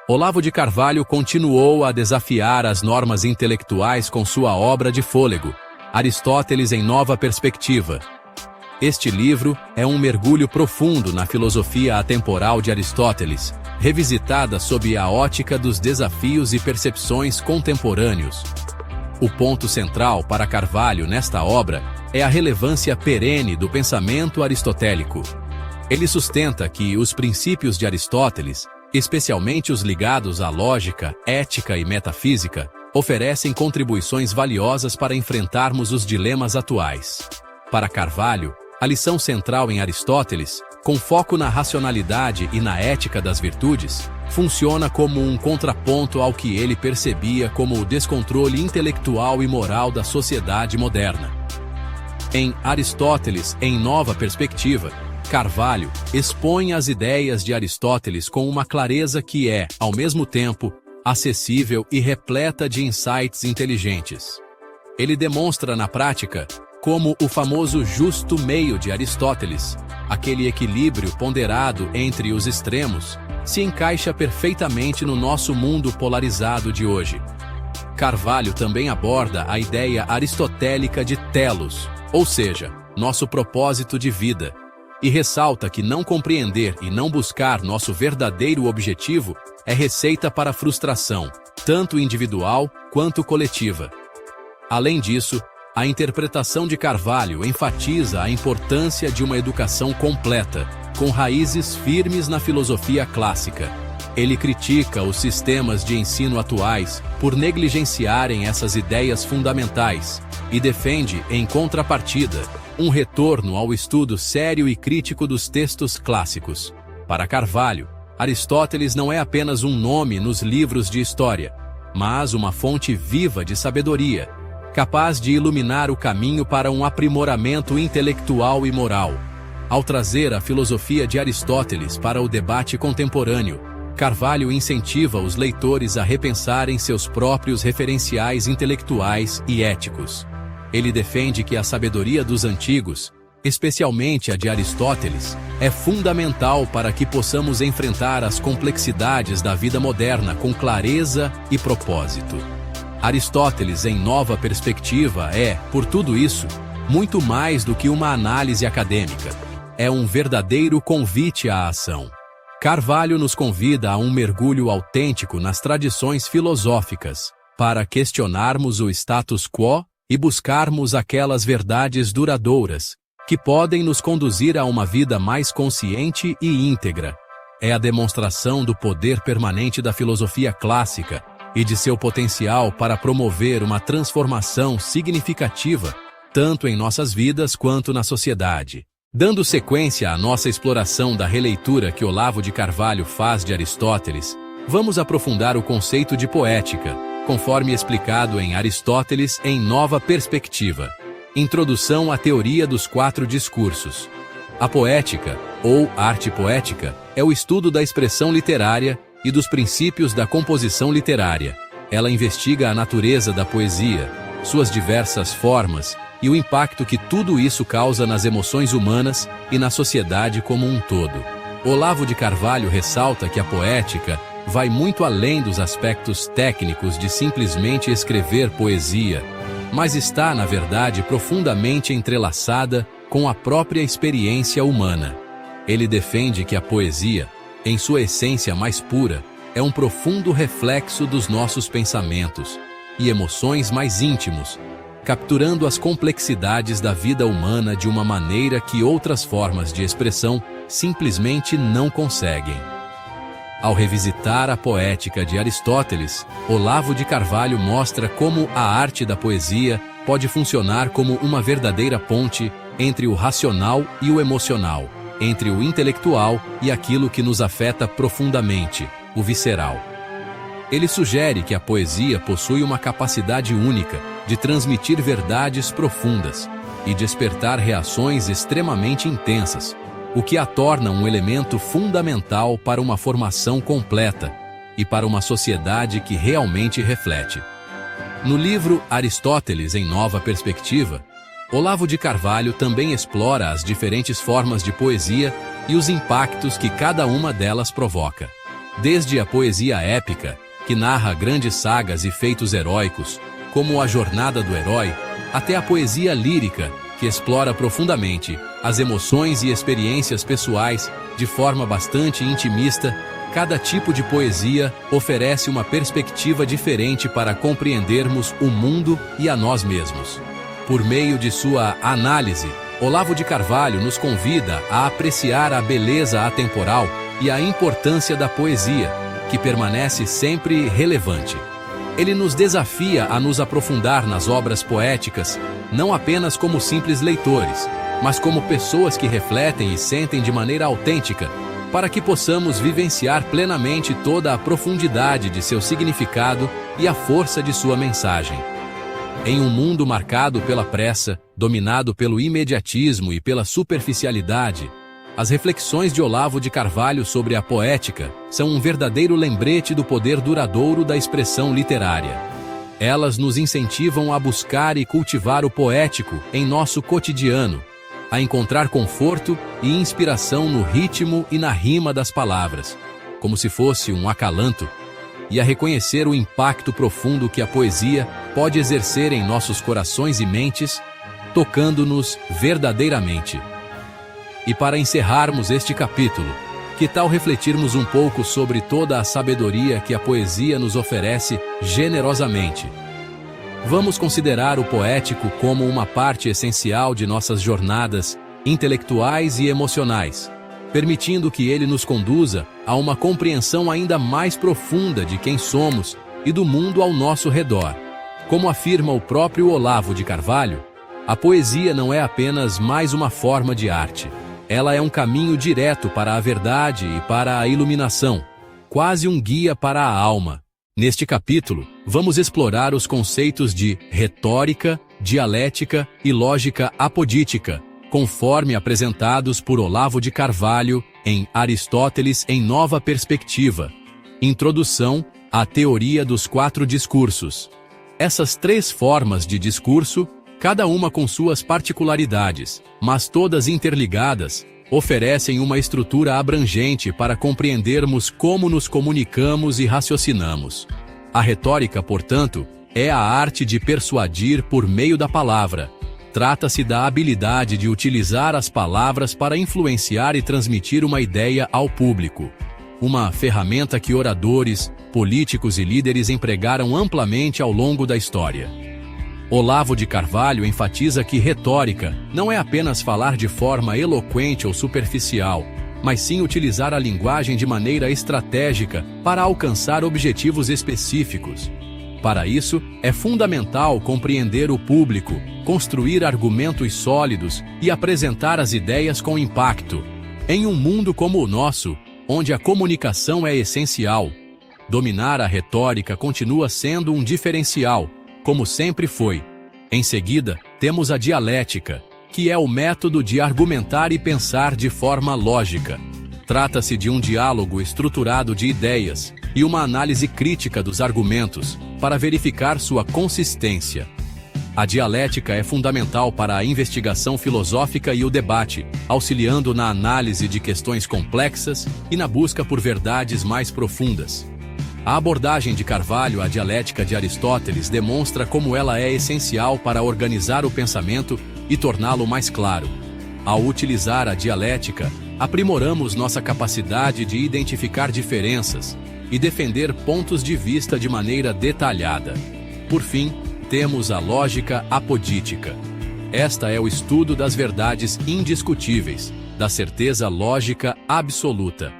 Olavo de Carvalho continuou a desafiar as normas intelectuais com sua obra de fôlego, Aristóteles em Nova Perspectiva. Este livro é um mergulho profundo na filosofia atemporal de Aristóteles, revisitada sob a ótica dos desafios e percepções contemporâneos. O ponto central para Carvalho nesta obra é a relevância perene do pensamento aristotélico. Ele sustenta que os princípios de Aristóteles, especialmente os ligados à lógica, ética e metafísica, oferecem contribuições valiosas para enfrentarmos os dilemas atuais. Para Carvalho, a lição central em Aristóteles, com foco na racionalidade e na ética das virtudes, funciona como um contraponto ao que ele percebia como o descontrole intelectual e moral da sociedade moderna. Em Aristóteles em Nova Perspectiva, Carvalho expõe as ideias de Aristóteles com uma clareza que é, ao mesmo tempo, acessível e repleta de insights inteligentes. Ele demonstra na prática como o famoso justo meio de Aristóteles, aquele equilíbrio ponderado entre os extremos, se encaixa perfeitamente no nosso mundo polarizado de hoje. Carvalho também aborda a ideia aristotélica de telos, ou seja, nosso propósito de vida, e ressalta que não compreender e não buscar nosso verdadeiro objetivo é receita para a frustração, tanto individual quanto coletiva. Além disso, a interpretação de Carvalho enfatiza a importância de uma educação completa, com raízes firmes na filosofia clássica. Ele critica os sistemas de ensino atuais por negligenciarem essas ideias fundamentais e defende, em contrapartida, um retorno ao estudo sério e crítico dos textos clássicos. Para Carvalho, Aristóteles não é apenas um nome nos livros de história, mas uma fonte viva de sabedoria, capaz de iluminar o caminho para um aprimoramento intelectual e moral. Ao trazer a filosofia de Aristóteles para o debate contemporâneo, Carvalho incentiva os leitores a repensarem seus próprios referenciais intelectuais e éticos. Ele defende que a sabedoria dos antigos, especialmente a de Aristóteles, é fundamental para que possamos enfrentar as complexidades da vida moderna com clareza e propósito. Aristóteles em Nova Perspectiva é, por tudo isso, muito mais do que uma análise acadêmica. É um verdadeiro convite à ação. Carvalho nos convida a um mergulho autêntico nas tradições filosóficas, para questionarmos o status quo e buscarmos aquelas verdades duradouras, que podem nos conduzir a uma vida mais consciente e íntegra. É a demonstração do poder permanente da filosofia clássica e de seu potencial para promover uma transformação significativa, tanto em nossas vidas quanto na sociedade. Dando sequência à nossa exploração da releitura que Olavo de Carvalho faz de Aristóteles, vamos aprofundar o conceito de poética, conforme explicado em Aristóteles em Nova Perspectiva. Introdução à teoria dos 4 discursos. A poética, ou arte poética, é o estudo da expressão literária e dos princípios da composição literária. Ela investiga a natureza da poesia, suas diversas formas e o impacto que tudo isso causa nas emoções humanas e na sociedade como um todo. Olavo de Carvalho ressalta que a poética vai muito além dos aspectos técnicos de simplesmente escrever poesia, mas está, na verdade, profundamente entrelaçada com a própria experiência humana. Ele defende que a poesia, em sua essência mais pura, é um profundo reflexo dos nossos pensamentos e emoções mais íntimos, capturando as complexidades da vida humana de uma maneira que outras formas de expressão simplesmente não conseguem. Ao revisitar a poética de Aristóteles, Olavo de Carvalho mostra como a arte da poesia pode funcionar como uma verdadeira ponte entre o racional e o emocional, entre o intelectual e aquilo que nos afeta profundamente, o visceral. Ele sugere que a poesia possui uma capacidade única de transmitir verdades profundas e despertar reações extremamente intensas, o que a torna um elemento fundamental para uma formação completa e para uma sociedade que realmente reflete. No livro Aristóteles em Nova Perspectiva, Olavo de Carvalho também explora as diferentes formas de poesia e os impactos que cada uma delas provoca. Desde a poesia épica, que narra grandes sagas e feitos heróicos, como a jornada do herói, até a poesia lírica, que explora profundamente as emoções e experiências pessoais de forma bastante intimista. Cada tipo de poesia oferece uma perspectiva diferente para compreendermos o mundo e a nós mesmos. Por meio de sua análise, Olavo de Carvalho nos convida a apreciar a beleza atemporal e a importância da poesia, que permanece sempre relevante. Ele nos desafia a nos aprofundar nas obras poéticas, não apenas como simples leitores, mas como pessoas que refletem e sentem de maneira autêntica, para que possamos vivenciar plenamente toda a profundidade de seu significado e a força de sua mensagem. Em um mundo marcado pela pressa, dominado pelo imediatismo e pela superficialidade, as reflexões de Olavo de Carvalho sobre a poética são um verdadeiro lembrete do poder duradouro da expressão literária. Elas nos incentivam a buscar e cultivar o poético em nosso cotidiano, a encontrar conforto e inspiração no ritmo e na rima das palavras, como se fosse um acalanto, e a reconhecer o impacto profundo que a poesia pode exercer em nossos corações e mentes, tocando-nos verdadeiramente. E para encerrarmos este capítulo, que tal refletirmos um pouco sobre toda a sabedoria que a poesia nos oferece generosamente? Vamos considerar o poético como uma parte essencial de nossas jornadas intelectuais e emocionais, permitindo que ele nos conduza a uma compreensão ainda mais profunda de quem somos e do mundo ao nosso redor. Como afirma o próprio Olavo de Carvalho, a poesia não é apenas mais uma forma de arte. Ela é um caminho direto para a verdade e para a iluminação, quase um guia para a alma. Neste capítulo, vamos explorar os conceitos de retórica, dialética e lógica apodítica, conforme apresentados por Olavo de Carvalho em Aristóteles em Nova Perspectiva. Introdução à Teoria dos Quatro Discursos. Essas três formas de discurso, cada uma com suas particularidades, mas todas interligadas, oferecem uma estrutura abrangente para compreendermos como nos comunicamos e raciocinamos. A retórica, portanto, é a arte de persuadir por meio da palavra. Trata-se da habilidade de utilizar as palavras para influenciar e transmitir uma ideia ao público. Uma ferramenta que oradores, políticos e líderes empregaram amplamente ao longo da história. Olavo de Carvalho enfatiza que retórica não é apenas falar de forma eloquente ou superficial, mas sim utilizar a linguagem de maneira estratégica para alcançar objetivos específicos. Para isso, é fundamental compreender o público, construir argumentos sólidos e apresentar as ideias com impacto. Em um mundo como o nosso, onde a comunicação é essencial, dominar a retórica continua sendo um diferencial, como sempre foi. Em seguida, temos a dialética, que é o método de argumentar e pensar de forma lógica. Trata-se de um diálogo estruturado de ideias e uma análise crítica dos argumentos, para verificar sua consistência. A dialética é fundamental para a investigação filosófica e o debate, auxiliando na análise de questões complexas e na busca por verdades mais profundas. A abordagem de Carvalho à dialética de Aristóteles demonstra como ela é essencial para organizar o pensamento e torná-lo mais claro. Ao utilizar a dialética, aprimoramos nossa capacidade de identificar diferenças e defender pontos de vista de maneira detalhada. Por fim, temos a lógica apodítica. Esta é o estudo das verdades indiscutíveis, da certeza lógica absoluta.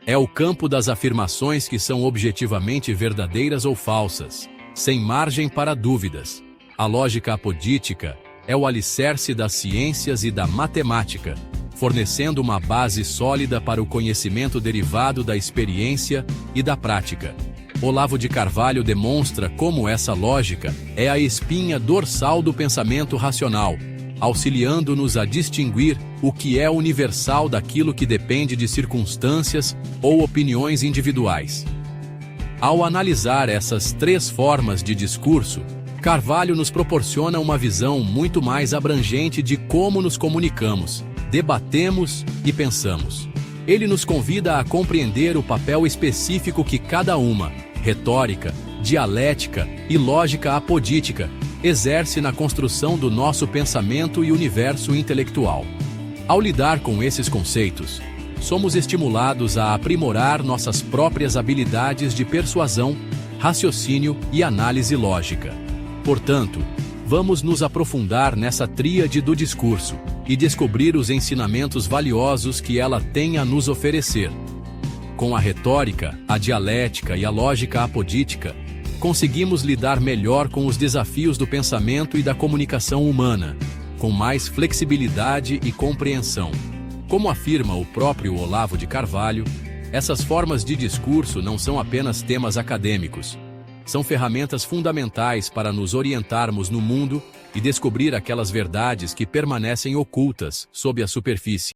É o campo das afirmações que são objetivamente verdadeiras ou falsas, sem margem para dúvidas. A lógica apodítica é o alicerce das ciências e da matemática, fornecendo uma base sólida para o conhecimento derivado da experiência e da prática. Olavo de Carvalho demonstra como essa lógica é a espinha dorsal do pensamento racional, auxiliando-nos a distinguir o que é universal daquilo que depende de circunstâncias ou opiniões individuais. Ao analisar essas três formas de discurso, Carvalho nos proporciona uma visão muito mais abrangente de como nos comunicamos, debatemos e pensamos. Ele nos convida a compreender o papel específico que cada uma, retórica, dialética e lógica apodítica, exerce na construção do nosso pensamento e universo intelectual. Ao lidar com esses conceitos, somos estimulados a aprimorar nossas próprias habilidades de persuasão, raciocínio e análise lógica. Portanto, vamos nos aprofundar nessa tríade do discurso e descobrir os ensinamentos valiosos que ela tem a nos oferecer. Com a retórica, a dialética e a lógica apodítica, conseguimos lidar melhor com os desafios do pensamento e da comunicação humana, com mais flexibilidade e compreensão. Como afirma o próprio Olavo de Carvalho, essas formas de discurso não são apenas temas acadêmicos. São ferramentas fundamentais para nos orientarmos no mundo e descobrir aquelas verdades que permanecem ocultas sob a superfície.